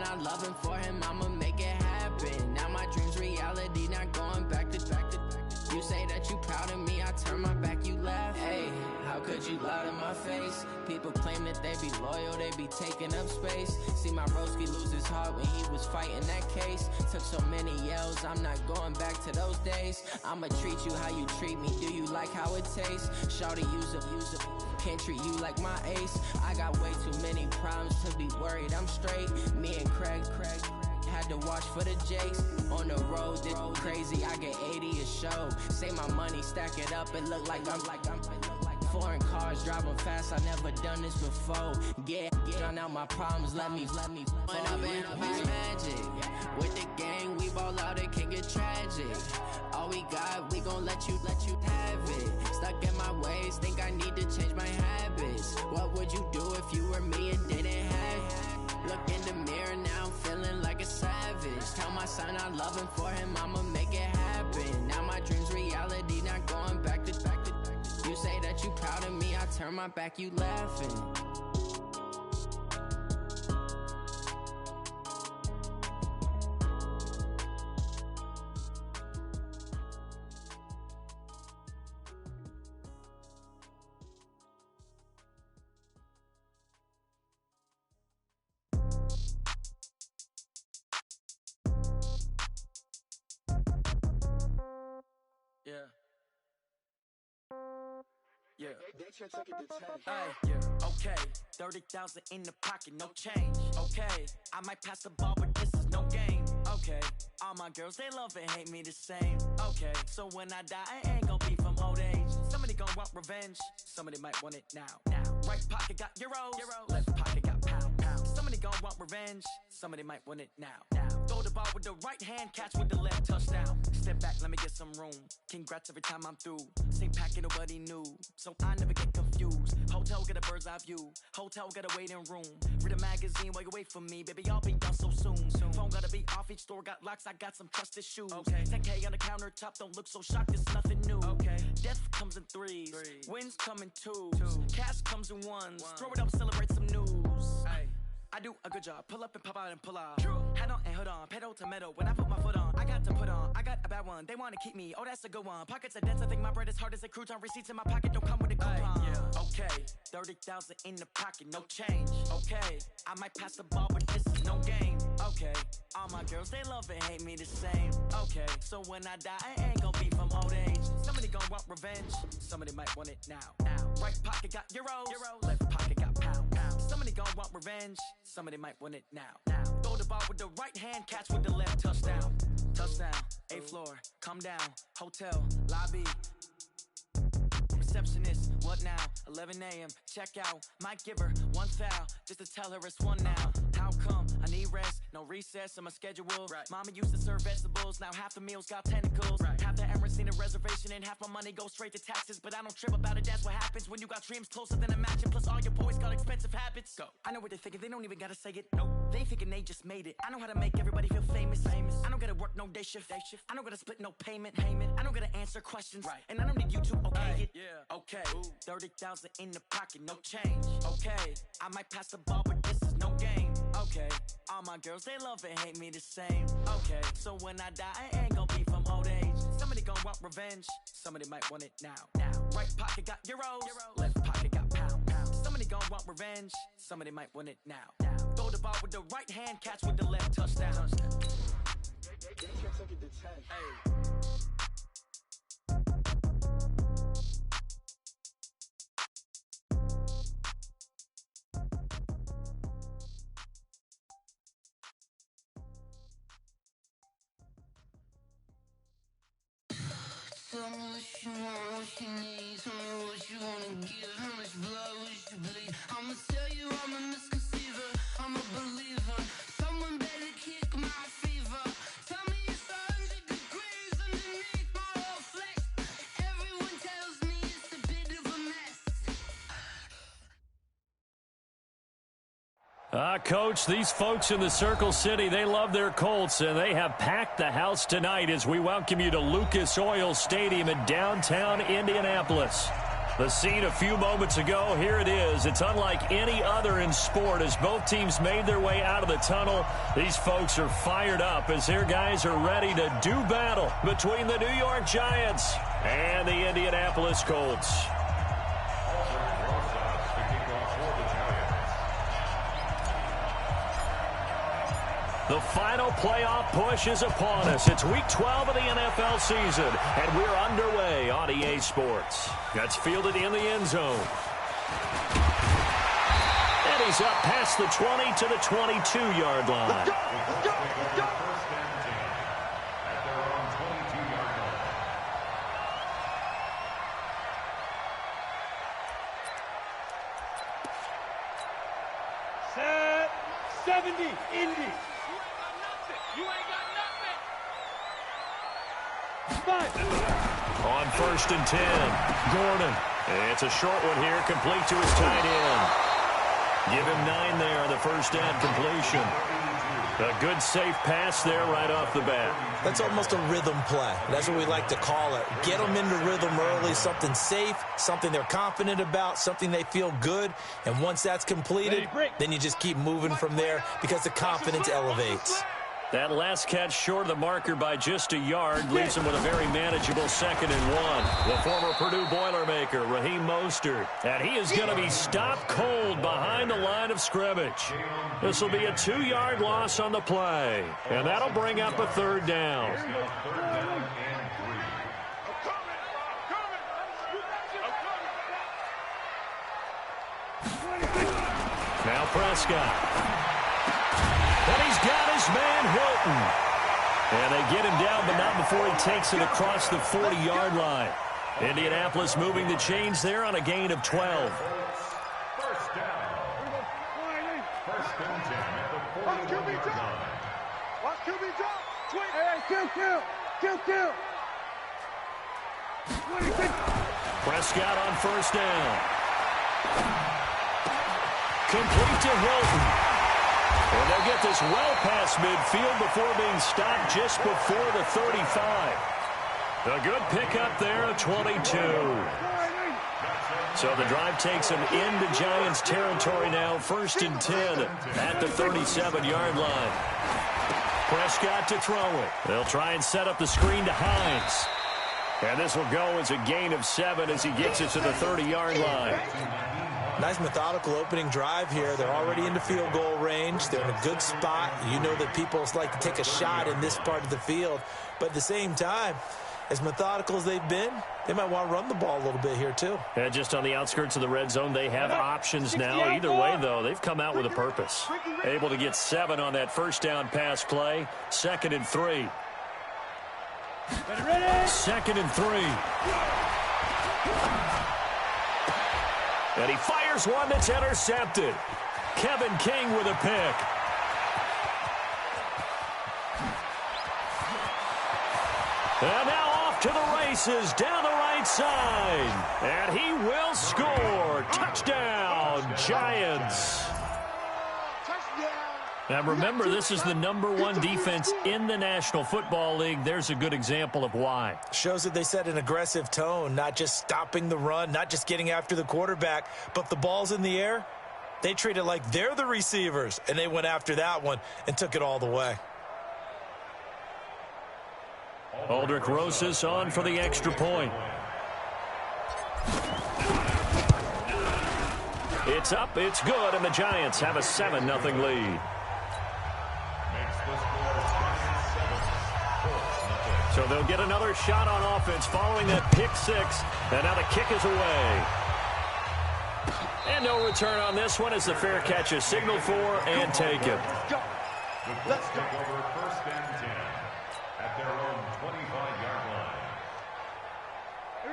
I love him, for him I'ma make it happen. Now my dream's reality, not going back to. You say that you proud of me, I turn my back, you laugh. Hey, how could you lie to my face? People claim that they be loyal, they be taking up space. See my broski lose his heart when he was fighting that case. Took so many yells, I'm not going back to those days. I'ma treat you how you treat me, do you like how it tastes? Shawty, use a can't treat you like my ace. I got way too many problems to be worried, I'm straight. Me and Craig had to watch for the Jakes. On the road, this crazy, I get 80 a show. Say my money, stack it up, it look like I'm foreign cars, driving fast, I never done this before. Get on out my problems, let me When up in magic. With the gang, we ball out, it can get tragic. All we got, we gon' let you have it. Stuck in my ways, think I need to change my habits. What would you do if you were me and didn't have it? Look in the mirror, now I'm feeling like a savage. Tell my son I love him, for him I'ma make it happen. Now my dream's reality, not going back to. You say that you proud of me, I turn my back, you laughing. Yeah. Okay. 30,000 in the pocket, no change. Okay. I might pass the ball, but this is no game. Okay. All my girls, they love and hate me the same. Okay. So when I die, I ain't gon' be from old age. Somebody gon' want revenge. Somebody might want it now. Right pocket got euros. Left pocket got pound. Somebody gon' want revenge. Somebody might want it now. Throw the ball with the right hand, catch with the left, touchdown. Step back, let me get some room. Congrats every time I'm through. Same packet, nobody knew, so I never get confused. Hotel get a bird's eye view. Hotel get a waiting room. Read a magazine while you wait for me, baby. I'll be done so soon. Phone gotta be off, each store got locks. I got some trusted shoes. Okay. 10K on the countertop, don't look so shocked. It's nothing new. Okay. Death comes in threes. Wins come in twos. Cash comes in ones. Throw it up, celebrate some news. Ay. I do a good job, pull up and pop out and pull off. Hat on and hood on, pedal to metal. When I put my foot on, I got to put on. I got a bad one, they wanna keep me, oh that's a good one. Pockets are dense, I think my bread is hard as a crouton. Receipts in my pocket don't come with a coupon. Okay, 30,000 in the pocket, no change. Okay, I might pass the ball, but this is no game. Okay, all my girls, they love and hate me the same. Okay, so when I die, I ain't gon' be from old age. Somebody gon' want revenge, somebody might want it now. Right pocket got euros, left pocket got pound. Somebody gon' want revenge, somebody might want it now. Throw the ball with the right hand, catch with the left, touchdown. Touchdown, 8th floor, come down, hotel, lobby. Receptionist, what now? 11 a.m., check out. Might give her one foul, just to tell her it's one now. How come? I need rest, no recess in my schedule. Mama used to serve vegetables, now half the meals got tentacles. Half the Emirates need a reservation and half my money goes straight to taxes. But I don't trip about it, that's what happens when you got dreams closer than a matching. Plus all your boys got expensive habits. Go. I know what they're thinking, they don't even gotta say it. Nope. They thinking they just made it. I know how to make everybody feel famous. I don't gotta work no day shift. I don't gotta split no payment. I don't gotta answer questions. And I don't need you to okay it. Okay, 30,000 in the pocket, no change. Okay, I might pass the ball, but this is no game. Okay, all my girls, they love and hate me the same. Okay, so when I die, I ain't gon' be from old age. Somebody gon' want revenge, somebody might want it now. Right pocket got euros, left pocket got pound. Somebody gon' want revenge, somebody might want it now. Throw the ball with the right hand, catch with the left, touchdown. Hey. Tell me what you want, what you need. Tell me what you wanna give. How much blood would you bleed? I'ma tell you I'm a misconceiver. I'm a believer. Someone better kick my fever. Tell me it's 100 degrees underneath my whole flesh. Everyone tells me it's a bit of a mess. Coach, these folks in the Circle City, they love their Colts, and they have packed the house tonight as we welcome you to Lucas Oil Stadium in downtown Indianapolis. The scene a few moments ago, here it is. It's unlike any other in sport as both teams made their way out of the tunnel. These folks are fired up as their guys are ready to do battle between the New York Giants and the Indianapolis Colts. The final playoff push is upon us. It's week 12 of the NFL season, and we're underway on EA Sports. That's fielded in the end zone. And he's up past the 20 to the 22-yard line. Let's go, let's go, let's go. Set 70, Indy. You ain't got nothing. On 1st and 10, Gordon. It's a short one here, complete to his tight end. Give him 9 there on the first down completion. A good, safe pass there right off the bat. That's almost a rhythm play. That's what we like to call it. Get them into rhythm early, something safe, something they're confident about, something they feel good. And once that's completed, then you just keep moving from there because the confidence elevates. That last catch short of the marker by just a yard leaves him with a very manageable 2nd and 1. The former Purdue Boilermaker, Raheem Mostert. And he is going to be stopped cold behind the line of scrimmage. This will be a 2-yard loss on the play. And that'll bring up a 3rd down. Now Prescott. And he's got his man Hilton. And they get him down, but not before he takes it across the 40-yard line. Indianapolis moving the chains there on a gain of 12. First down. First and 10 at the 40-yard line. Watch QB drop. Hey, kill. Prescott on 1st down. Complete to Hilton. And they'll get this well past midfield before being stopped just before the 35. A good pickup there at 22. So the drive takes them into Giants territory now. 1st and 10 at the 37-yard line. Prescott to throw it. They'll try and set up the screen to Hines. And this will go as a gain of 7 as he gets it to the 30-yard line. Nice methodical opening drive here. They're already into field goal range. They're in a good spot. You know that people like to take a shot in this part of the field. But at the same time, as methodical as they've been, they might want to run the ball a little bit here too. And just on the outskirts of the red zone, they have options now. Either way, though, they've come out with a purpose. Able to get 7 on that first down pass play. 2nd and 3. 2nd and 3. And he fires one that's intercepted. Kevin King with a pick. And now off to the races down the right side. And he will score. Touchdown, Giants. Now remember, this is the #1 defense in the National Football League. There's a good example of why. Shows that they set an aggressive tone, not just stopping the run, not just getting after the quarterback, but if the ball's in the air, they treat it like they're the receivers, and they went after that one and took it all the way. Aldrich Rosas on for the extra point. It's up, it's good, and the Giants have a 7-0 lead. So they'll get another shot on offense following that pick 6. And now the kick is away. And no return on this one as the fair catch is signaled for and taken. Let's go. Over 1st and 10 at their own 25-yard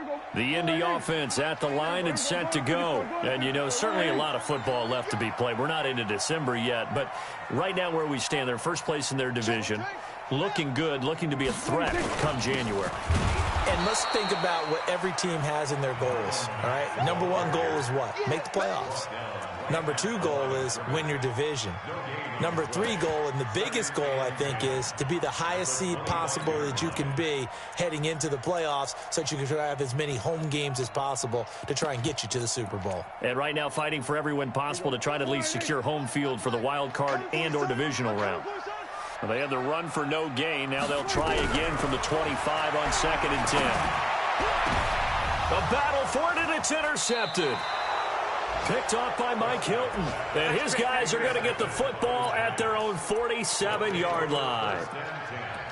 line. The Indy offense at the line and set to go. And, you know, certainly a lot of football left to be played. We're not into December yet, but right now where we stand, they're first place in their division. Looking good, looking to be a threat come January. And let's think about what every team has in their goals, all right? Number one goal is what? Make the playoffs. Number two goal is win your division. Number three goal, and the biggest goal, I think, is to be the highest seed possible that you can be heading into the playoffs so that you can have as many home games as possible to try and get you to the Super Bowl. And right now fighting for every win possible to try to at least secure home field for the wild card and or divisional round. Well, they had the run for no gain. Now they'll try again from the 25 on 2nd and 10. The battle for it, and it's intercepted. Picked off by Mike Hilton. And his guys are going to get the football at their own 47-yard line.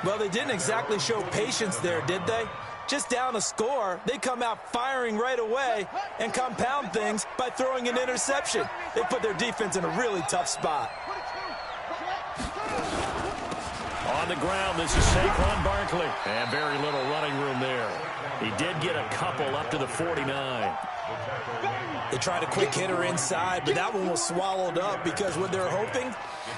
Well, they didn't exactly show patience there, did they? Just down a score, they come out firing right away and compound things by throwing an interception. They put their defense in a really tough spot. On the ground, this is Saquon Barkley. And very little running room there. He did get a couple up to the 49. They tried a quick hitter inside, but that one was swallowed up because what they're hoping,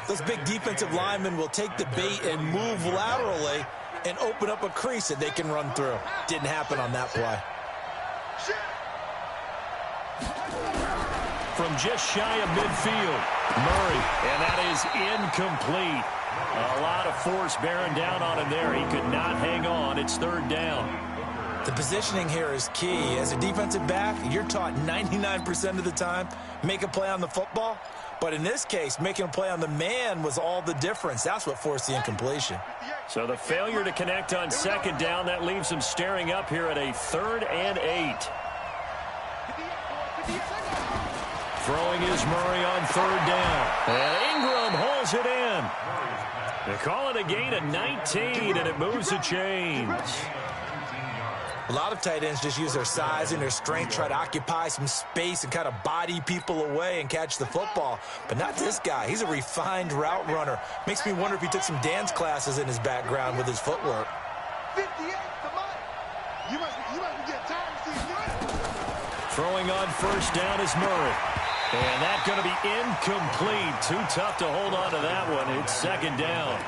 those big defensive linemen will take the bait and move laterally and open up a crease that they can run through. Didn't happen on that play. From just shy of midfield, Murray, and that is incomplete. A lot of force bearing down on him there. He could not hang on. It's 3rd down. The positioning here is key. As a defensive back, you're taught 99% of the time, make a play on the football. But in this case, making a play on the man was all the difference. That's what forced the incompletion. So the failure to connect on 2nd down, that leaves him staring up here at a 3rd and 8. Throwing is Murray on 3rd down. And Ingram holds it in. They call it a gain of 19, and it moves the chains. A lot of tight ends just use their size and their strength, try to occupy some space and kind of body people away and catch the football. But not this guy. He's a refined route runner. Makes me wonder if he took some dance classes in his background with his footwork. 58, come on. You must get tired of seeing it. Throwing on 1st down is Murray. And that's going to be incomplete. Too tough to hold on to that one. It's 2nd down.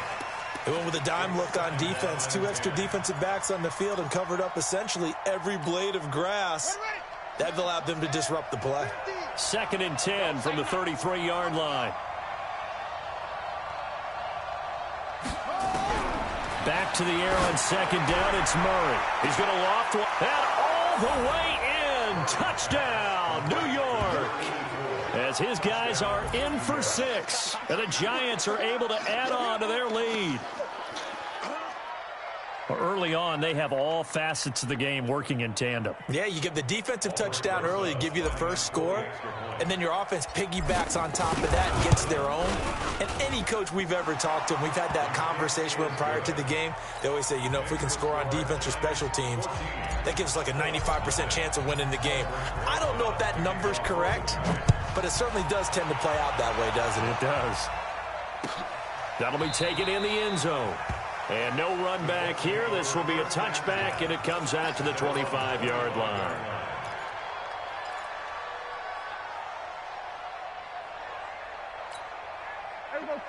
They went with a dime look on defense. 2 extra defensive backs on the field and covered up essentially every blade of grass. That allowed them to disrupt the play. 2nd and 10 from the 33-yard line. Back to the air on 2nd down. It's Murray. He's going to loft one. And all the way in. Touchdown, New York. As his guys are in for 6. And the Giants are able to add on to their lead. Early on, they have all facets of the game working in tandem. Yeah, you give the defensive touchdown early to give you the first score, and then your offense piggybacks on top of that and gets their own. And any coach we've ever talked to, and we've had that conversation with them prior to the game, they always say, you know, if we can score on defense or special teams, that gives us like a 95% chance of winning the game. I don't know if that number's correct, but it certainly does tend to play out that way, doesn't it? It does. That'll be taken in the end zone. And no run back here. This will be a touchback, and it comes out to the 25-yard line.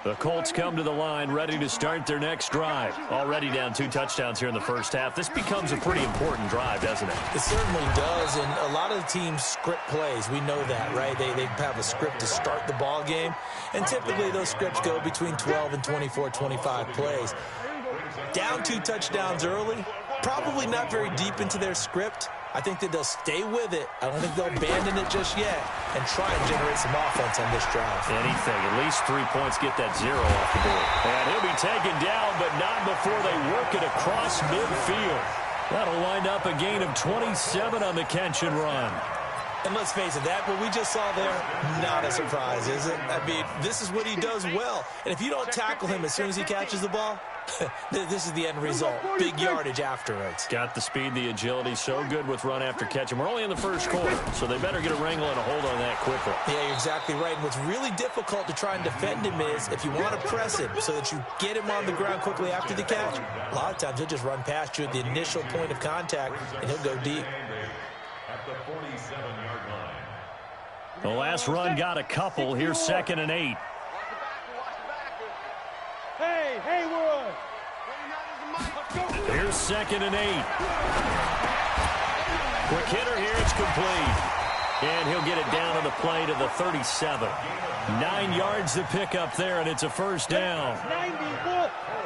The Colts come to the line ready to start their next drive. Already down 2 touchdowns here in the first half. This becomes a pretty important drive, doesn't it? It certainly does, and a lot of the teams script plays. We know that, right? They have a script to start the ball game, and typically those scripts go between 12 and 24, 25 plays. Down 2 touchdowns early, probably not very deep into their script. I think that they'll stay with it. I don't think they'll abandon it just yet and try and generate some offense on this drive. Anything. At least 3 points, get that 0 off the board. And he'll be taken down, but not before they work it across midfield. That'll wind up a gain of 27 on the catch and run. And let's face it, that what we just saw there, not a surprise, is it? I mean, this is what he does well. And if you don't tackle him as soon as he catches the ball, this is the end result. Big yardage afterwards. Got the speed, the agility, so good with run after catch. And we're only in the first quarter, so they better get a wrangle and a hold on that quickly. Yeah, you're exactly right. And what's really difficult to try and defend him is if you want to press him so that you get him on the ground quickly after the catch, a lot of times he'll just run past you at the initial point of contact, and he'll go deep. At the 47-yard line. The last run got a couple. Here's 2nd and 8. Hey, Haywood! Here's 2nd and 8. Quick hitter here. It's complete. And he'll get it down on the play to the 37. 9 yards to pick up there, and it's a first down.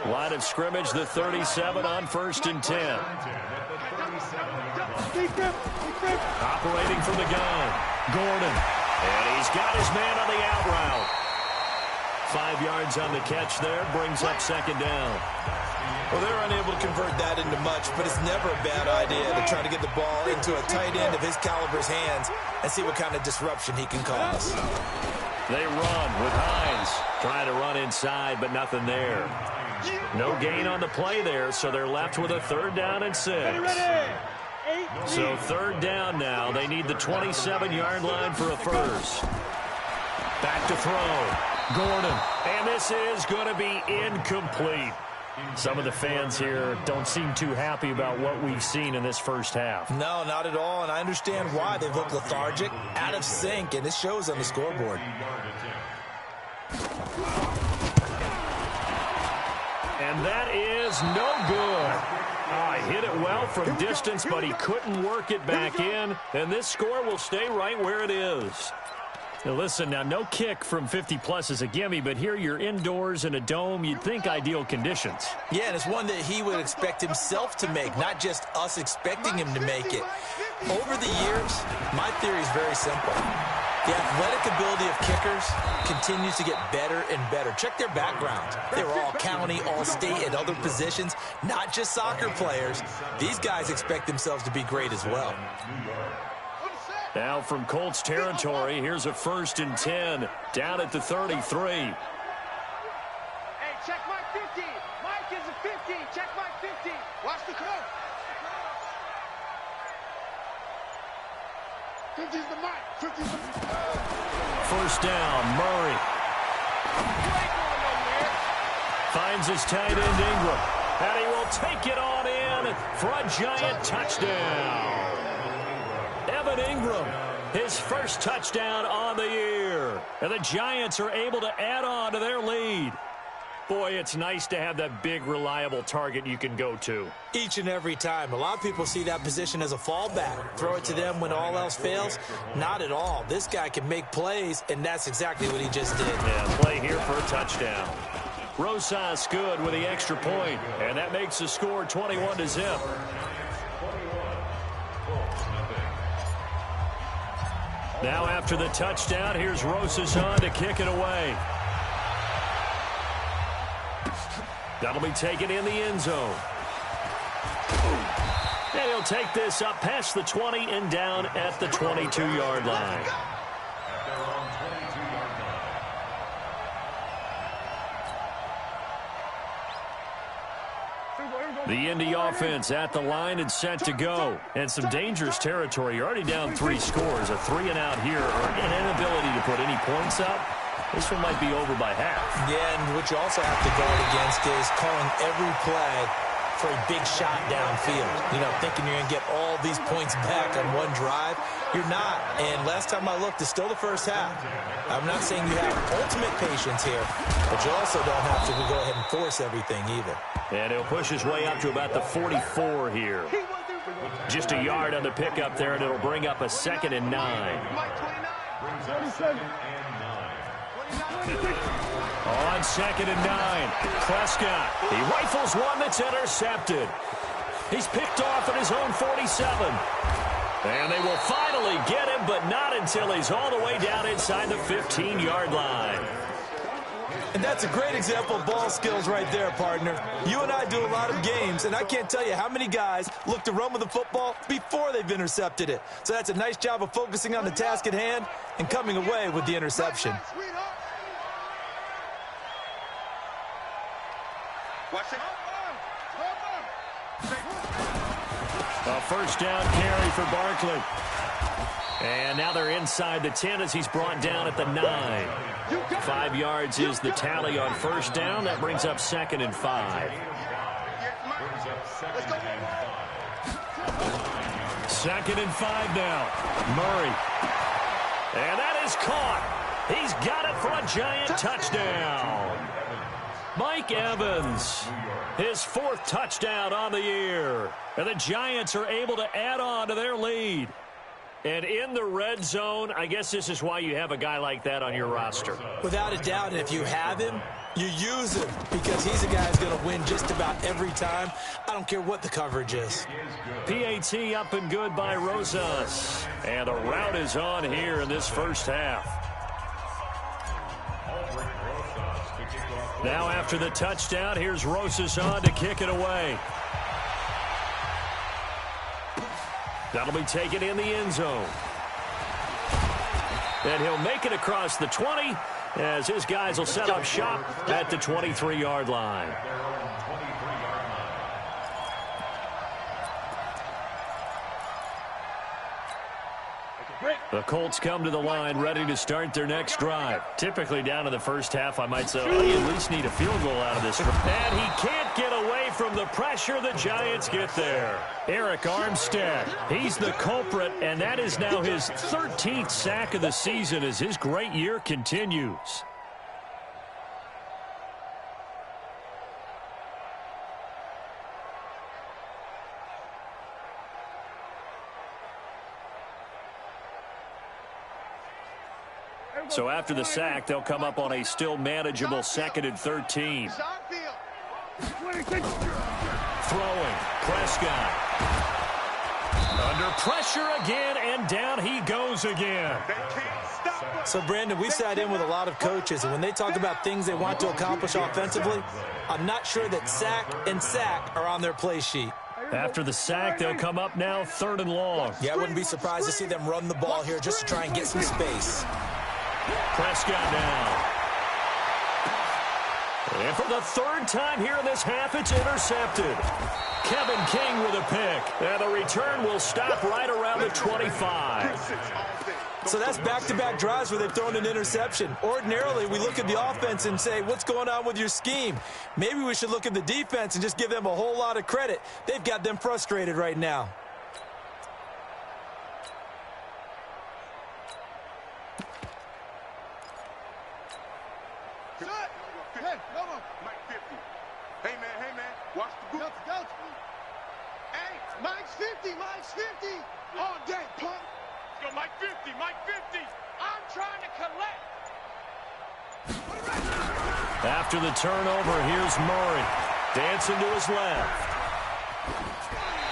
Line of scrimmage, the 37 on 1st and 10. Operating from the gun, Gordon. And he's got his man on the out route. 5 yards on the catch there, brings up 2nd down. Well, they're unable to convert that into much, but it's never a bad idea to try to get the ball into a tight end of his caliber's hands and see what kind of disruption he can cause. They run with Hines. Trying to run inside, but nothing there. No gain on the play there, so they're left with a 3rd down and 6. So 3rd down now. They need the 27-yard line for a first. Back to throw. Gordon. And this is going to be incomplete. Some of the fans here don't seem too happy about what we've seen in this first half. No, not at all, and I understand why. They've looked lethargic, out of sync, and it shows on the scoreboard. And that is no good. He hit it well from distance, but he couldn't work it back in, and this score will stay right where it is. Now listen, no kick from 50-plus is a gimme, but here you're indoors in a dome. You'd think ideal conditions. Yeah, and it's one that he would expect himself to make, not just us expecting him to make it. Over the years, my theory is very simple. The athletic ability of kickers continues to get better and better. Check their backgrounds. They were all county, all state, at other positions, not just soccer players. These guys expect themselves to be great as well. Now from Colts territory, here's a 1st and 10 down at the 33. Hey, check Mike 50. Mike is a 50. Check Mike 50. Watch the clock. 50's the Mike. 50's the... 1st down, Murray. Finds his tight end Ingram. And he will take it on in for a giant touchdown. Evan Ingram, his first touchdown on the year. And the Giants are able to add on to their lead. Boy, it's nice to have that big, reliable target you can go to. Each and every time. A lot of people see that position as a fallback. Throw it to them when all else fails. Not at all. This guy can make plays, and that's exactly what he just did. Yeah, play here for a touchdown. Rosas good with the extra point, and that makes the score 21-0. Now after the touchdown, here's Rosas on to kick it away. That'll be taken in the end zone. And he'll take this up past the 20 and down at the 22-yard line. The Indy offense at the line and set to go. And some dangerous territory. You're already down 3 scores. A 3-and-out here or an inability to put any points up. This one might be over by half. Yeah, and what you also have to guard against is calling every play for a big shot downfield. You know, thinking you're going to get all these points back on one drive. You're not. And last time I looked, it's still the first half. I'm not saying you have ultimate patience here, but you also don't have to go ahead and force everything either. And he'll push his way up to about the 44 here. Just a yard on the pickup there, and it'll bring up a 2nd and 9. On 2nd and 9, Prescott. He rifles one that's intercepted. He's picked off at his own 47. And they will finally get him, but not until he's all the way down inside the 15-yard line. And that's a great example of ball skills right there, partner. You and I do a lot of games, and I can't tell you how many guys look to run with the football before they've intercepted it. So that's a nice job of focusing on the task at hand and coming away with the interception. A 1st down carry for Barkley. And now they're inside the 10 as he's brought down at the 9. 5 yards is the tally on 1st down. That brings up 2nd and 5. 2nd and 5 now. Murray. And that is caught. He's got it for a giant touchdown. Mike Evans, his 4th touchdown on the year. And the Giants are able to add on to their lead. And in the red zone, I guess this is why you have a guy like that on your roster. Without a doubt, and if you have him, you use him because he's a guy who's going to win just about every time. I don't care what the coverage is. PAT up and good by Rosas. And the route is on here in this first half. Now after the touchdown, here's Rosas on to kick it away. That'll be taken in the end zone. And he'll make it across the 20 as his guys will set up shop at the 23-yard line. The Colts come to the line ready to start their next drive. Typically down in the first half, I might say, oh, you at least need a field goal out of this. And he can't get away from the pressure. The Giants get there. Eric Armstead, he's the culprit, and that is now his 13th sack of the season as his great year continues. So after the sack, they'll come up on a still manageable 2nd and 13. Throwing, Prescott. Under pressure again, and down he goes again. So, Brandon, we've sat in with a lot of coaches, and when they talk about things they want to accomplish offensively, I'm not sure that sack and sack are on their play sheet. After the sack, they'll come up now 3rd and long. Yeah, I wouldn't be surprised to see them run the ball here just to try and get some space. Prescott down. And for the 3rd time here in this half, it's intercepted. Kevin King with a pick. And the return will stop right around the 25. So that's back-to-back drives where they've thrown an interception. Ordinarily, we look at the offense and say, what's going on with your scheme? Maybe we should look at the defense and just give them a whole lot of credit. They've got them frustrated right now. Mike's 50. All day, punk. Yo, Mike 50, Mike 50. I'm trying to collect. After the turnover, here's Murray. Dancing to his left.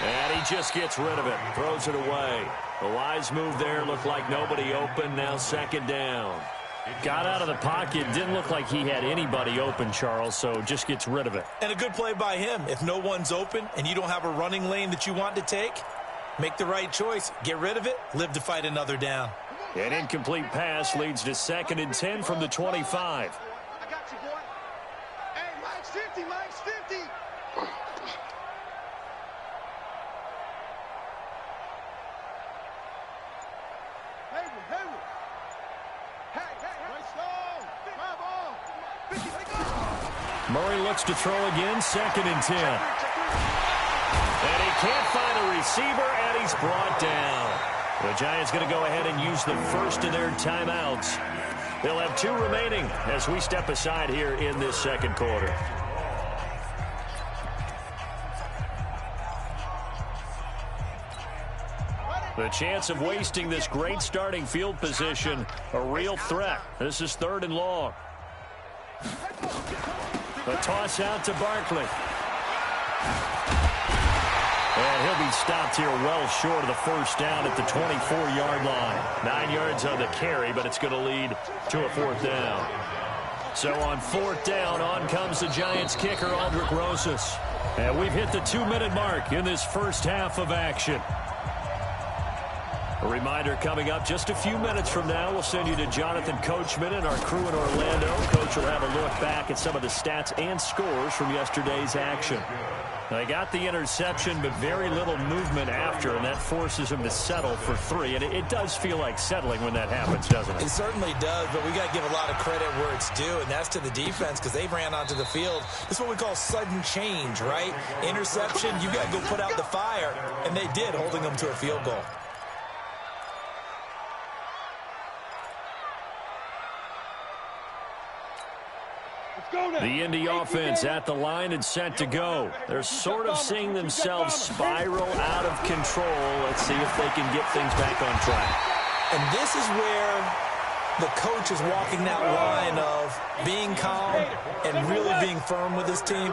And he just gets rid of it. Throws it away. A wise move there. Looked like nobody open. Now 2nd down. Got out of the pocket. Didn't look like he had anybody open, Charles, so just gets rid of it. And a good play by him. If no one's open and you don't have a running lane that you want to take, make the right choice. Get rid of it. Live to fight another down. An incomplete pass leads to 2nd and 10 from the 25. I got you, boy. Hey, Mike's 50, Mike's 50. Murray looks to throw again, 2nd and 10. And he can't find a receiver, and he's brought down. The Giants going to go ahead and use the first of their timeouts. They'll have 2 remaining as we step aside here in this 2nd quarter. The chance of wasting this great starting field position, a real threat. This is 3rd and long. A toss out to Barkley. And he'll be stopped here well short of the 1st down at the 24-yard line. 9 yards on the carry, but it's going to lead to a 4th down. So on 4th down, on comes the Giants kicker, Aldrick Rosas. And we've hit the 2-minute mark in this first half of action. A reminder coming up just a few minutes from now, we'll send you to Jonathan Coachman and our crew in Orlando. Coach will have a look back at some of the stats and scores from yesterday's action. They got the interception, but very little movement after, and that forces him to settle for 3. And it does feel like settling when that happens, doesn't it? It certainly does, but we got to give a lot of credit where it's due, and that's to the defense because they ran onto the field. This is what we call sudden change, right? Interception, you got to go put out the fire, and they did, holding them to a field goal. The Indy offense at the line and set to go. They're sort of seeing themselves spiral out of control. Let's see if they can get things back on track. And this is where the coach is walking that line of being calm and really being firm with his team.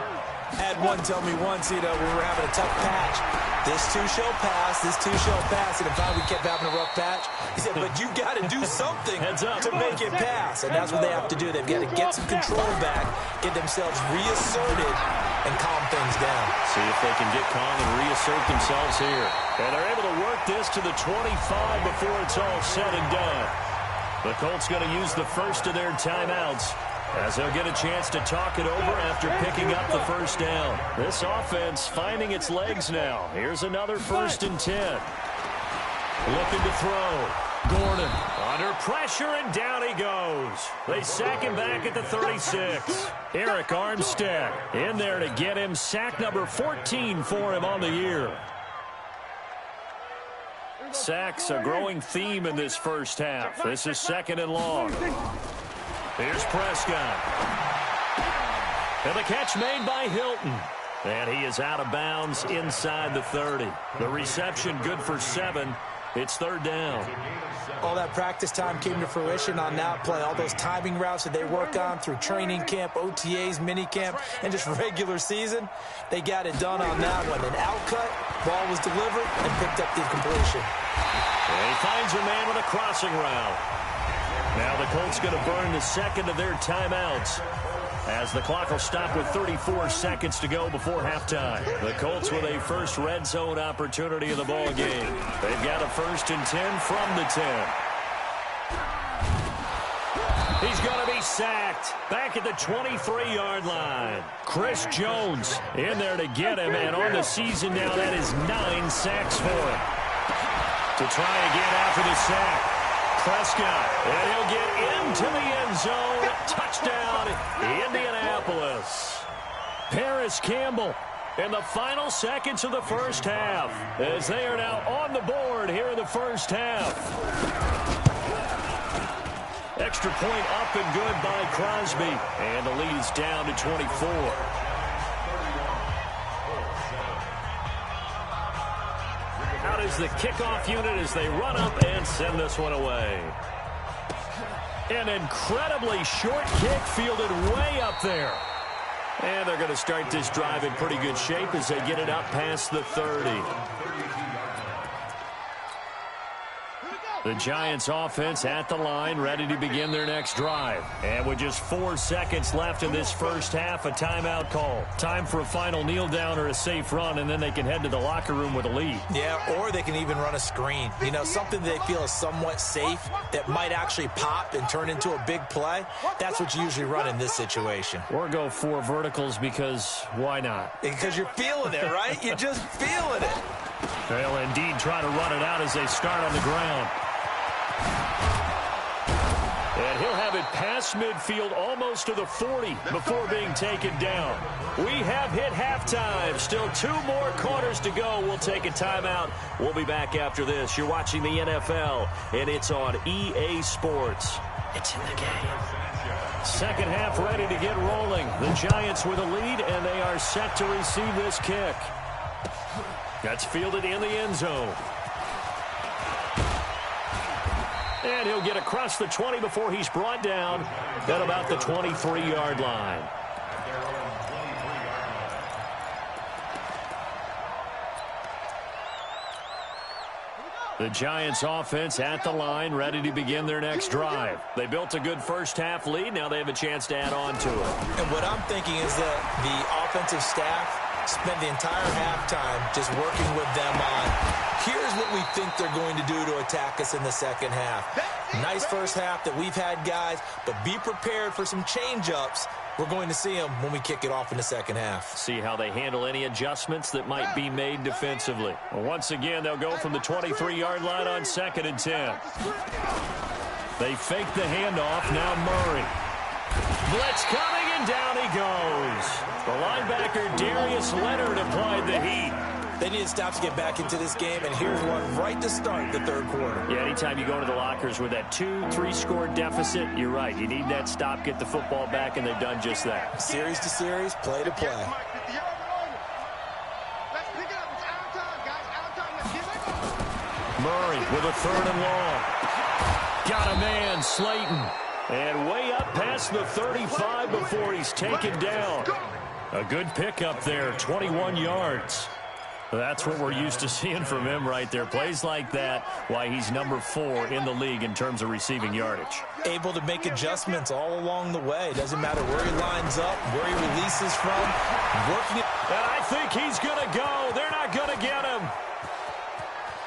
I had one tell me once, we were having a tough patch. This too shall pass, this too shall pass. And finally we kept having a rough patch. He said, but you got to do something to make it pass. And that's what they have to do. They've got to get some control back, get themselves reasserted, and calm things down. See if they can get calm and reassert themselves here. And they're able to work this to the 25 before it's all said and done. The Colts going to use the first of their timeouts, as they'll get a chance to talk it over after picking up the first down. This offense finding its legs now. Here's another 1st and 10. Looking to throw. Gordon under pressure, and down he goes. They sack him back at the 36. Eric Armstead in there to get him sack number 14 for him on the year. Sacks a growing theme in this first half. This is 2nd and long. Here's Prescott. And the catch made by Hilton. And he is out of bounds inside the 30. The reception good for 7. It's 3rd down. All that practice time came to fruition on that play. All those timing routes that they work on through training camp, OTAs, minicamp, and just regular season, they got it done on that one. An outcut, ball was delivered, and picked up the completion. And he finds a man with a crossing route. Now the Colts going to burn the 2nd of their timeouts, as the clock will stop with 34 seconds to go before halftime. The Colts with a first red zone opportunity in the ball game. They've got a 1st and 10 from the 10. He's going to be sacked back at the 23-yard line. Chris Jones in there to get him, and on the season now, that is 9 sacks for him. To try again after the sack. Prescott, and he'll get into the end zone. Touchdown, Indianapolis. Paris Campbell in the final seconds of the first half, as they are now on the board here in the first half. Extra point up and good by Crosby, and the lead is down to 24. Out is the kickoff unit as they run up and send this one away. An incredibly short kick fielded way up there. And they're going to start this drive in pretty good shape as they get it up past the 30. The Giants offense at the line, ready to begin their next drive. And with just 4 seconds left in this first half, a timeout call. Time for a final kneel down or a safe run, and then they can head to the locker room with a lead. Yeah, or they can even run a screen. You know, something they feel is somewhat safe that might actually pop and turn into a big play. That's what you usually run in this situation. Or go 4 verticals, because why not? Because you're feeling it, right? You're just feeling it. They'll indeed try to run it out as they start on the ground. And he'll have it past midfield almost to the 40 before being taken down. We have hit halftime. Still 2 more quarters to go. We'll take a timeout. We'll be back after this. You're watching the NFL, and it's on EA Sports. It's in the game. Second half ready to get rolling. The Giants with a lead, and they are set to receive this kick. That's fielded in the end zone. And he'll get across the 20 before he's brought down at about the 23-yard line. The Giants offense at the line, ready to begin their next drive. They built a good first half lead. Now they have a chance to add on to it. And what I'm thinking is that the offensive staff spent the entire halftime just working with them on, here's what we think they're going to do to attack us in the second half. Nice first half that we've had, guys, but be prepared for some change-ups. We're going to see them when we kick it off in the second half. See how they handle any adjustments that might be made defensively. Once again, they'll go from the 23-yard line on 2nd and 10. They fake the handoff. Now Murray. Blitz coming, and down he goes. The linebacker, Darius Leonard, applied the heat. They need to stop to get back into this game, and here's one right to start the third quarter. Yeah, anytime you go into the lockers with that 2-3 score deficit, you're right. You need that stop, get the football back, and they've done just that. Series to series, play to play. Murray with a 3rd and long. Got a man, Slayton. And way up past the 35 before he's taken down. A good pickup there, 21 yards. That's what we're used to seeing from him right there. Plays like that, why he's number 4 in the league in terms of receiving yardage. Able to make adjustments all along the way. Doesn't matter where he lines up, where he releases from. Working it. And I think he's going to go. They're not going to get him.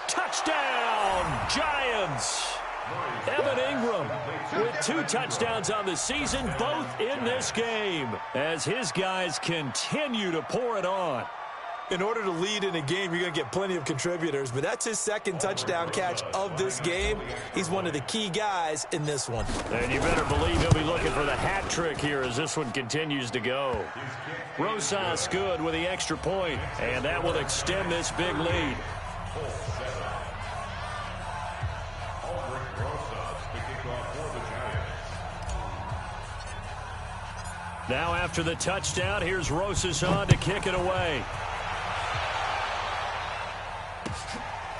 Touchdown, Giants. Evan Ingram with 2 touchdowns on the season, both in this game, as his guys continue to pour it on. In order to lead in a game, you're going to get plenty of contributors, but that's his 2nd touchdown catch of this game. He's one of the key guys in this one. And you better believe he'll be looking for the hat trick here as this one continues to go. Rosas good with the extra point, and that will extend this big lead. Now after the touchdown, here's Rosas on to kick it away.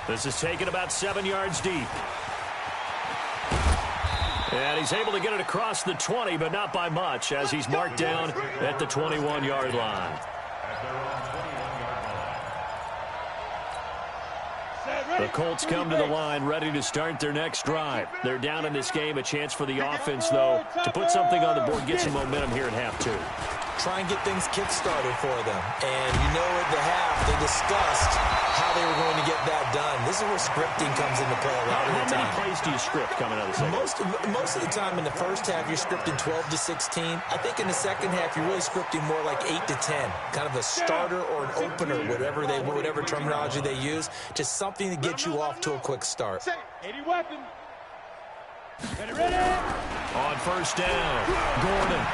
This is taken about 7 yards deep. And he's able to get it across the 20, but not by much, as he's marked down at the 21-yard line. The Colts come to the line ready to start their next drive. They're down in this game. A chance for the offense, though, to put something on the board, get some momentum here at half 2. Try and get things kick-started for them. And you know at the half, they discussed how they were going to get that done. This is where scripting comes into play a lot of the time. How many plays do you script coming out of the second? Most of the time in the first half, you're scripting 12 to 16. I think in the second half, you're really scripting more like 8 to 10. Kind of a starter or an opener, whatever terminology they use. Just something to get you off to a quick start. 80 weapon. Ready. On first down, Gordon.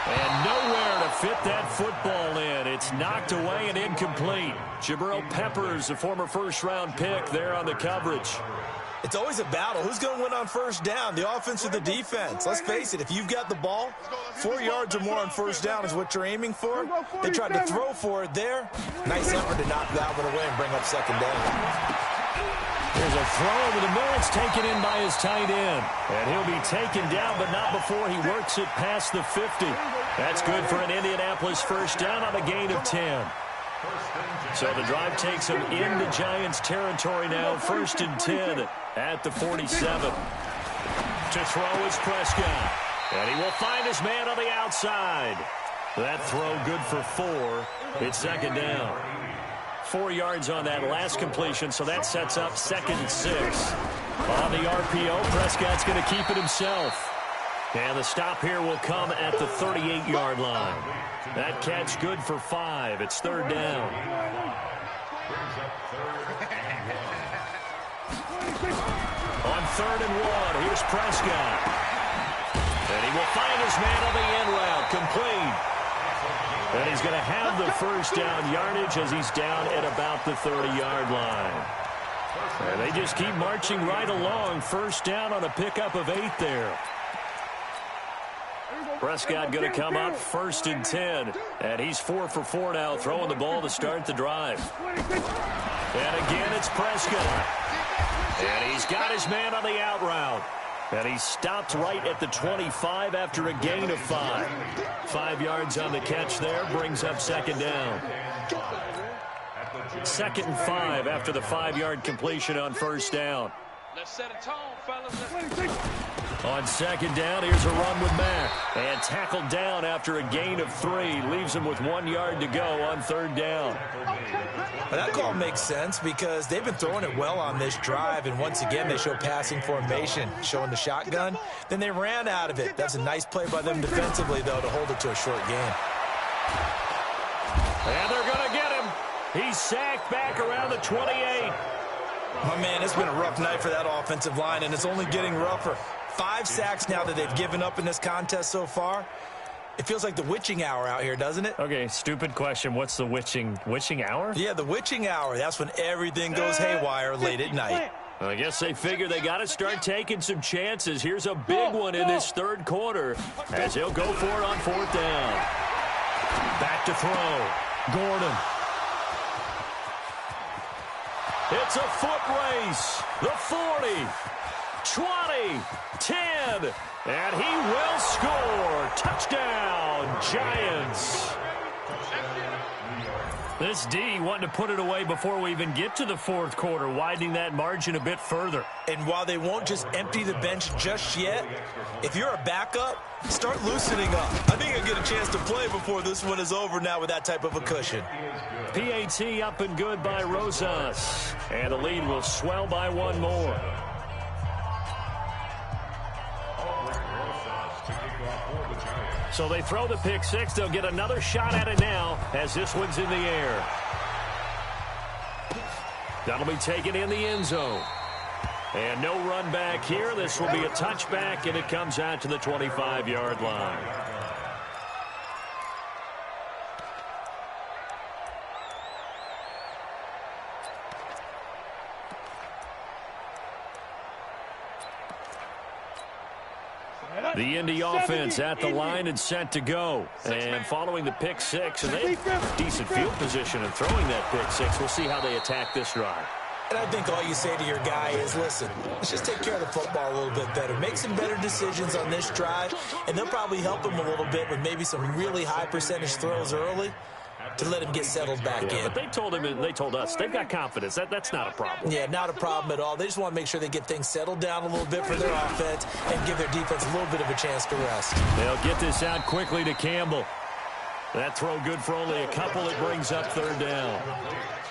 And nowhere to fit that football in. It's knocked away and incomplete. Jabril Peppers, a former first-round pick, there on the coverage. It's always a battle. Who's going to win on first down, the offense or the defense? Let's face it, if you've got the ball, 4 yards or more on first down is what you're aiming for. They tried to throw for it there. Nice effort to knock that one away and bring up second down. There's a throw over the middle. It's taken in by his tight end. And he'll be taken down, but not before he works it past the 50. That's good for an Indianapolis first down on a gain of 10. So the drive takes him into Giants territory now. 1st and 10 at the 47. To throw is Prescott. And he will find his man on the outside. That throw good for 4. It's second down. 4 yards on that last completion, so that sets up 2nd and 6. On the RPO, Prescott's going to keep it himself. And the stop here will come at the 38-yard line. That catch good for 5. It's 3rd down. On 3rd and 1, here's Prescott. And he will find his man on the end route, complete. And he's going to have the first down yardage as he's down at about the 30-yard line. And they just keep marching right along. First down on a pickup of 8 there. Prescott going to come up 1st and 10. And he's 4 for 4 now, throwing the ball to start the drive. And again, it's Prescott. And he's got his man on the out route. And he stopped right at the 25 after a gain of 5. 5 yards on the catch there, brings up second down. 2nd and 5 after the 5-yard completion on first down. Let's set a tone, fellas. On second down, here's a run with Mack. And tackled down after a gain of 3. Leaves him with 1 yard to go on 3rd down. That call makes sense because they've been throwing it well on this drive, and once again they show passing formation, showing the shotgun. Then they ran out of it. That's a nice play by them defensively, though, to hold it to a short gain. And they're going to get him. He's sacked back around the 28. My man, it's been a rough night for that offensive line, and it's only getting rougher. 5 sacks now that they've given up in this contest so far. It feels like the witching hour out here, doesn't it? Okay, stupid question. What's the witching hour? Yeah, the witching hour. That's when everything goes haywire late at night. I guess they figure they got to start taking some chances. Here's a big one in this third quarter as he'll go for it on fourth down. Back to throw. Gordon. It's a foot race. The 40, 20, 10, and he will score. Touchdown, Giants. This D wanting to put it away before we even get to the fourth quarter, widening that margin a bit further. And while they won't just empty the bench just yet, if you're a backup, start loosening up. I think you'll get a chance to play before this one is over now with that type of a cushion. PAT up and good by Rosas. And the lead will swell by one more. So they throw the pick six. They'll get another shot at it now as this one's in the air. That'll be taken in the end zone. And no run back here. This will be a touchback, and it comes out to the 25-yard line. The Indy offense at the line and set to go. And following the pick six, and they have decent field position in throwing that pick six. We'll see how they attack this drive. And I think all you say to your guy is, listen, let's just take care of the football a little bit better. Make some better decisions on this drive, and they'll probably help him a little bit with maybe some really high percentage throws early to let him get settled back in. But they told him, and they told us, they've got confidence. That's not a problem. Yeah, not a problem at all. They just want to make sure they get things settled down a little bit for their offense and give their defense a little bit of a chance to rest. They'll get this out quickly to Campbell. That throw good for only a couple. It brings up third down.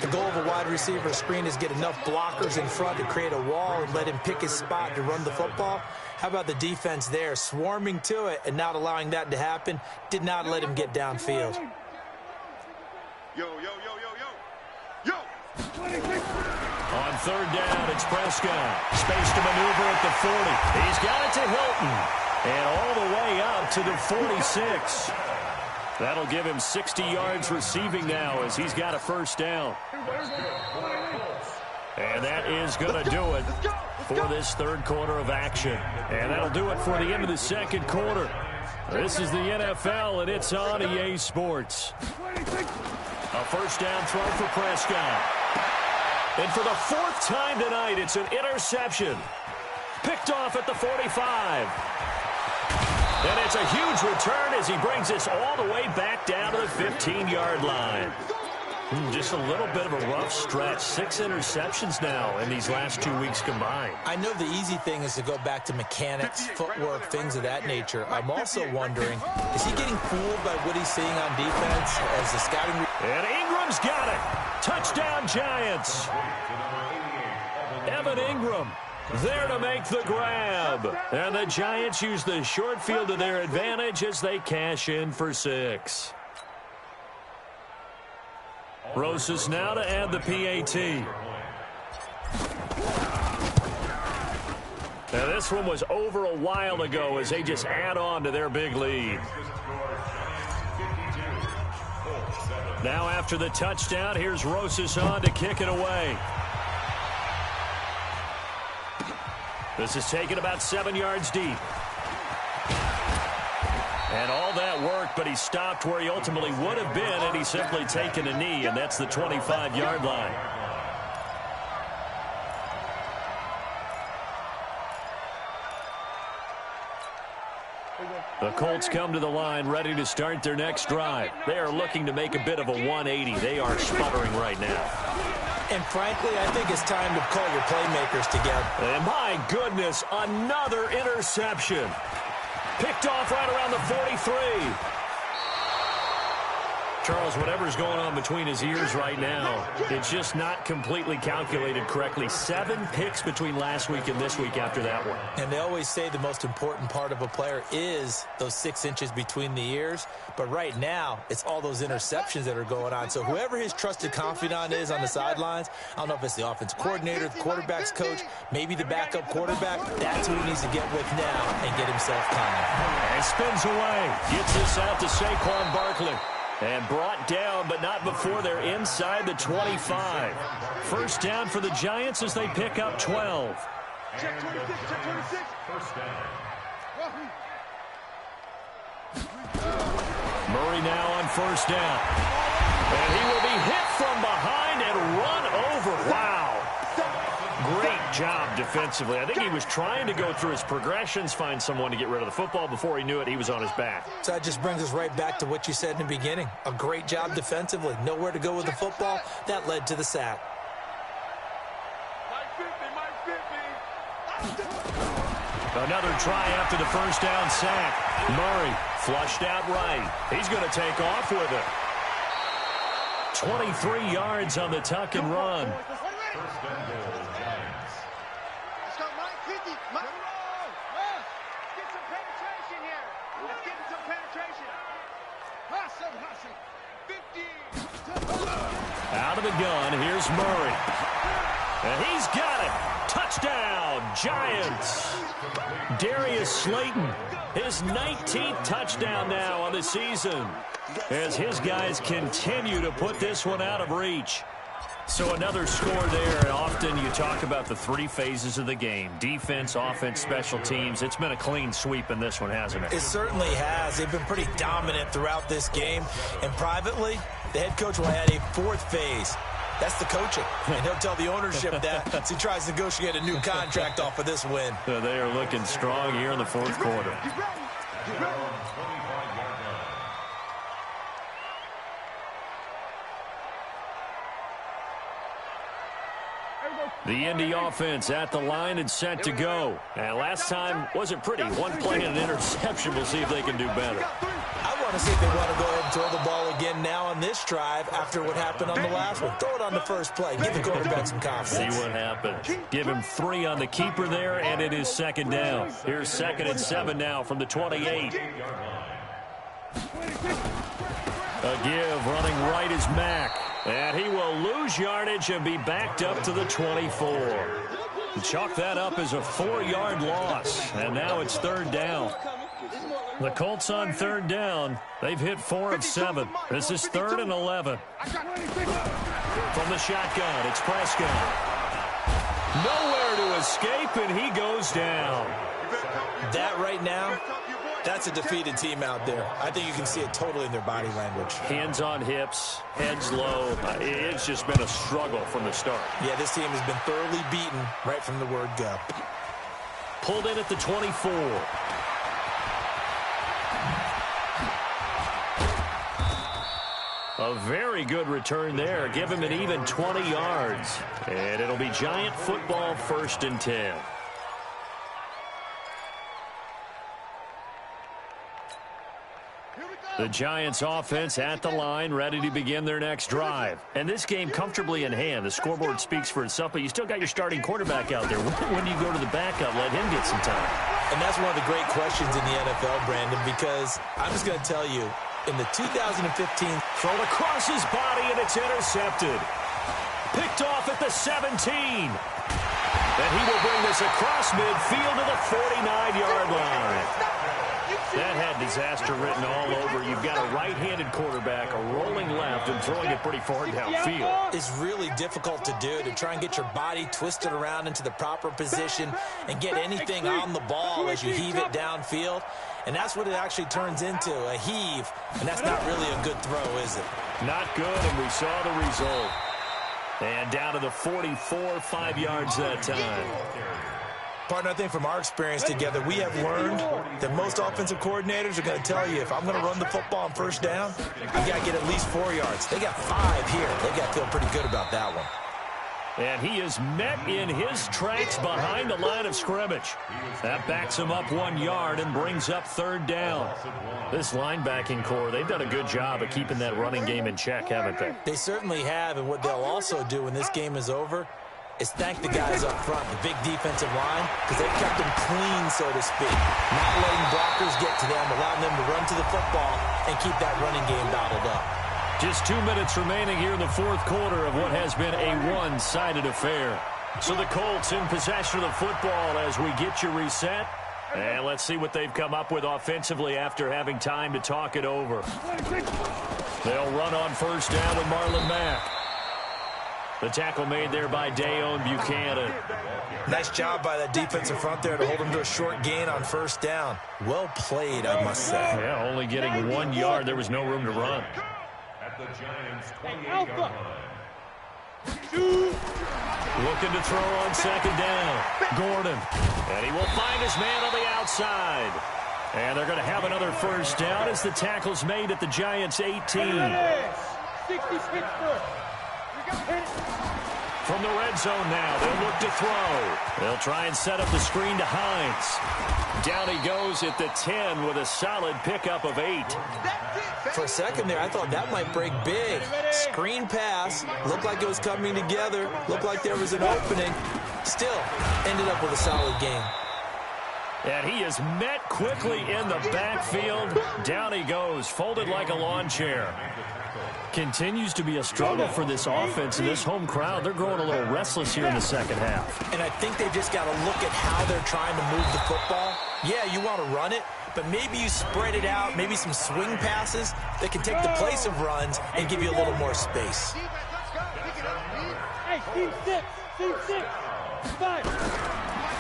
The goal of a wide receiver screen is get enough blockers in front to create a wall and let him pick his spot to run the football. How about the defense there, swarming to it and not allowing that to happen? Did not let him get downfield. Yo, yo, yo, yo, yo. Yo! On third down, it's Prescott. Space to maneuver at the 40. He's got it to Hilton. And all the way up to the 46. That'll give him 60 yards receiving now as he's got a first down. And that is going to do it for this third quarter of action. And that'll do it for the end of the second quarter. This is the NFL, and it's on EA Sports. A first down throw for Prescott. And for the fourth time tonight, it's an interception. Picked off at the 45. And it's a huge return as he brings this all the way back down to the 15-yard line. Just a little bit of a rough stretch. 6 interceptions now in these last 2 weeks combined. I know the easy thing is to go back to mechanics, footwork, things of that nature. I'm also wondering, is he getting fooled by what he's seeing on defense as the scouting... And Ingram's got it. Touchdown, Giants. Evan Ingram there to make the grab. And the Giants use the short field to their advantage as they cash in for 6. Rosas now to add the PAT. Now this one was over a while ago as they just add on to their big lead. Now after the touchdown, here's Rosas on to kick it away. This is taken about 7 yards deep. And all that work, but he stopped where he ultimately would have been, and he's simply taken a knee, and that's the 25-yard line. The Colts come to the line ready to start their next drive. They are looking to make a bit of a 180. They are sputtering right now. And frankly, I think it's time to call your playmakers together. And my goodness, another interception. Picked off right around the 43. Charles, whatever's going on between his ears right now, it's just not completely calculated correctly. 7 picks between last week and this week after that one. And they always say the most important part of a player is those 6 inches between the ears. But right now, it's all those interceptions that are going on. So whoever his trusted confidant is on the sidelines, I don't know if it's the offense coordinator, the quarterback's coach, maybe the backup quarterback, that's who he needs to get with now and get himself calm. And spins away. Gets this out to Saquon Barkley. And brought down, but not before they're inside the 25. First down for the Giants as they pick up 12. Check 26, check 26. First down. Murray now on first down. And he will be hit from behind and run over. Wow. Great job defensively. I think he was trying to go through his progressions, find someone to get rid of the football. Before he knew it, he was on his back. So that just brings us right back to what you said in the beginning. A great job defensively. Nowhere to go with the football. That led to the sack. Another try after the first down sack. Murray flushed out right. He's going to take off with it. 23 yards on the tuck and run. First and goal, Giants. Let's go, Mike, 50. Mike. Get some penetration here. Let's get some penetration. Hustle, hustle. 50. Out of the gun, here's Murray. And he's got it. Touchdown, Giants. Darius Slayton, his 19th touchdown now on the season, as his guys continue to put this one out of reach. So another score there, and often you talk about the 3 phases of the game. Defense, offense, special teams. It's been a clean sweep in this one, hasn't it? It certainly has. They've been pretty dominant throughout this game. And privately, the head coach will add a 4th phase. That's the coaching. And he'll tell the ownership that as he tries to negotiate a new contract off of this win. So they are looking strong here in the 4th quarter. The Indy offense at the line and set to go. And last time wasn't pretty. 1 play and an interception. We'll see if they can do better. I want to see if they want to go ahead and throw the ball again now on this drive after what happened on the last one. Throw it on the first play. Give the quarterback some confidence. See what happens. Give him 3 on the keeper there, and it is second down. Here's 2nd and 7 now from the 28. A give running right is Mack. And he will lose yardage and be backed up to the 24. Chalk that up as a 4-yard loss. And now it's 3rd down. The Colts on 3rd down. They've hit 4 of 7. This is 3rd and 11. From the shotgun, it's Prescott. Nowhere to escape, and he goes down. That right now, that's a defeated team out there. I think you can see it totally in their body language. Hands on hips, heads low. It's just been a struggle from the start. Yeah, this team has been thoroughly beaten right from the word go. Pulled in at the 24. A very good return there. Give him an even 20 yards. And it'll be Giant football, 1st and 10. The Giants offense at the line, ready to begin their next drive. And this game comfortably in hand. The scoreboard speaks for itself, but you still got your starting quarterback out there. When do you go to the backup, let him get some time? And that's one of the great questions in the NFL, Brandon, because I'm just going to tell you, in the 2015, thrown across his body, and it's intercepted. Picked off at the 17. And he will bring this across midfield to the 49-yard line. That had disaster written all over. You've got a right-handed quarterback, a rolling left, and throwing it pretty far downfield. It's really difficult to do, to try and get your body twisted around into the proper position and get anything on the ball as you heave it downfield. And that's what it actually turns into, a heave. And that's not really a good throw, is it? Not good, and we saw the result. And down to the 44, 5 yards that time. Partner, I think from our experience together, we have learned that most offensive coordinators are going to tell you, if I'm going to run the football on 1st down, I've got to get at least 4 yards. They got 5 here. They got to feel pretty good about that one. And he is met in his tracks behind the line of scrimmage. That backs him up 1 yard and brings up third down. This linebacking core, they've done a good job of keeping that running game in check, haven't they? They certainly have, and what they'll also do when this game is over is thank the guys up front, the big defensive line, because they've kept them clean, so to speak. Not letting blockers get to them, allowing them to run to the football and keep that running game dialed up. Just 2 minutes remaining here in the fourth quarter of what has been a one-sided affair. So the Colts in possession of the football as we get you reset. And let's see what they've come up with offensively after having time to talk it over. They'll run on first down with Marlon Mack. The tackle made there by Dayon Buchanan. Nice job by that defensive front there to hold him to a short gain on first down. Well played, I must say. Yeah, only getting 1 yard. There was no room to run. At the Giants' 28-yard line. Looking to throw on second down. Gordon. And he will find his man on the outside. And they're going to have another first down as the tackle's made at the Giants' 18. From the red zone now, they'll look to throw. They'll try and set up the screen to Hines. Down he goes at the 10 with a solid pickup of 8. For a second there, I thought that might break big. Screen pass, looked like it was coming together, looked like there was an opening. Still, ended up with a solid game. And he is met quickly in the backfield. Down he goes, folded like a lawn chair. Continues to be a struggle for this offense and this home crowd. They're growing a little restless here in the second half. And I think they've just got to look at how they're trying to move the football. Yeah, you want to run it, but maybe you spread it out, maybe some swing passes that can take the place of runs and give you a little more space. Hey, team six, 5.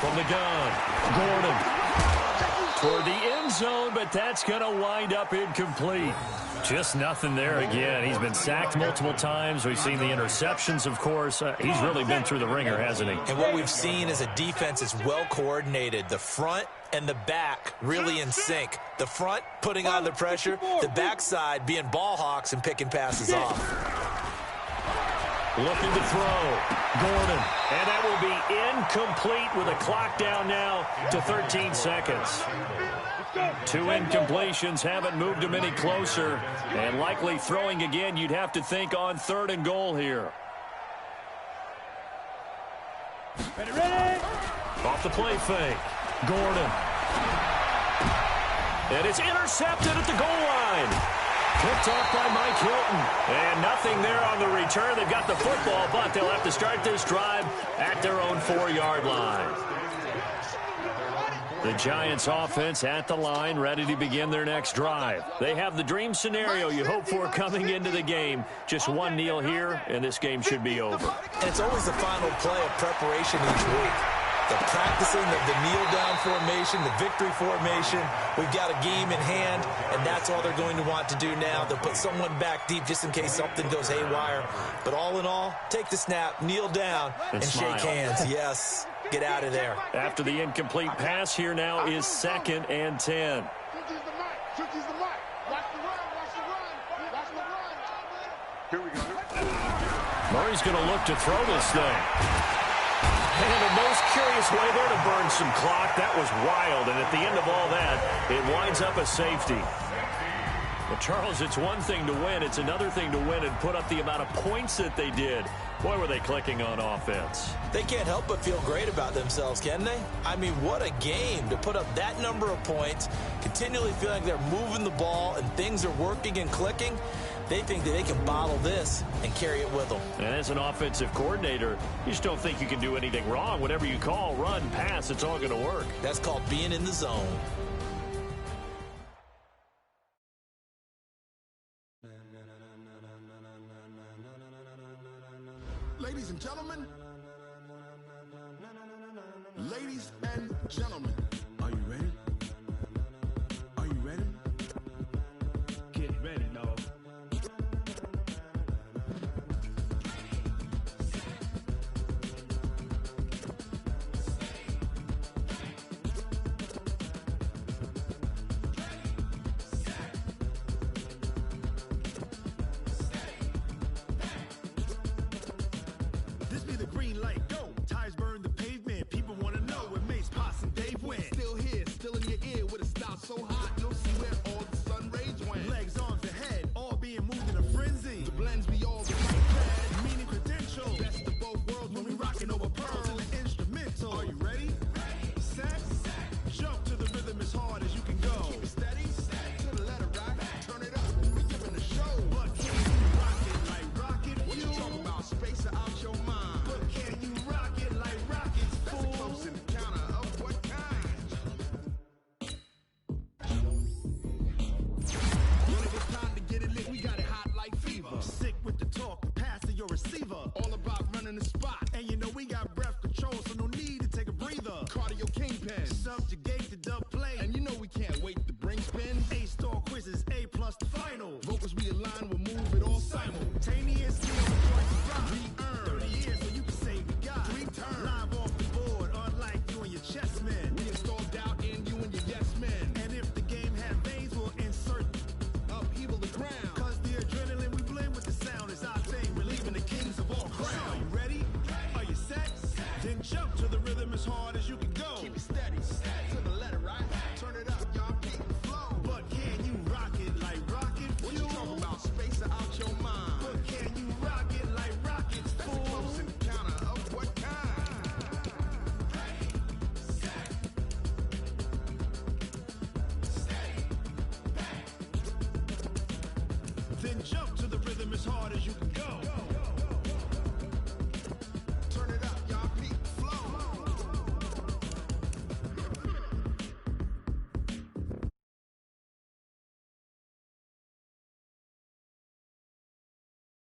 From the gun, Gordon toward the end zone, but that's going to wind up incomplete. Just nothing there again. He's been sacked multiple times. We've seen the interceptions, of course. He's really been through the ringer, hasn't he? And what we've seen is a defense is well coordinated. The front and the back really in sync. The front putting on the pressure, the backside being ball hawks and picking passes off. Looking to throw. Gordon. And that will be incomplete with a clock down now to 13 seconds. 2 incompletions haven't moved him any closer. And likely throwing again, you'd have to think on 3rd and goal here. Ready? Off the play fake. Gordon. And it's intercepted at the goal line. Picked off by Mike Hilton. And nothing there on the return. They've got the football, but they'll have to start this drive at their own 4-yard line. The Giants offense at the line, ready to begin their next drive. They have the dream scenario you hope for coming into the game. Just one kneel here, and this game should be over. And it's always the final play of preparation each week. The practicing of the kneel-down formation, the victory formation. We've got a game in hand, and that's all they're going to want to do now. They'll put someone back deep just in case something goes haywire. But all in all, take the snap, kneel down, and shake hands. Yes, get out of there. After the incomplete pass, here now is 2nd and 10. Murray's going to look to throw this thing. And the most curious way there to burn some clock. That was wild. And at the end of all that, it winds up a safety. But, Charles, it's one thing to win. It's another thing to win and put up the amount of points that they did. Boy, were they clicking on offense. They can't help but feel great about themselves, can they? I mean, what a game to put up that number of points, continually feeling like they're moving the ball and things are working and clicking. They think that they can bottle this and carry it with them. And as an offensive coordinator, you just don't think you can do anything wrong. Whatever you call, run, pass, it's all going to work. That's called being in the zone. Ladies and gentlemen, ladies and gentlemen, are you ready? Are you ready? Get ready, dog. then jump to the rhythm as hard as you can.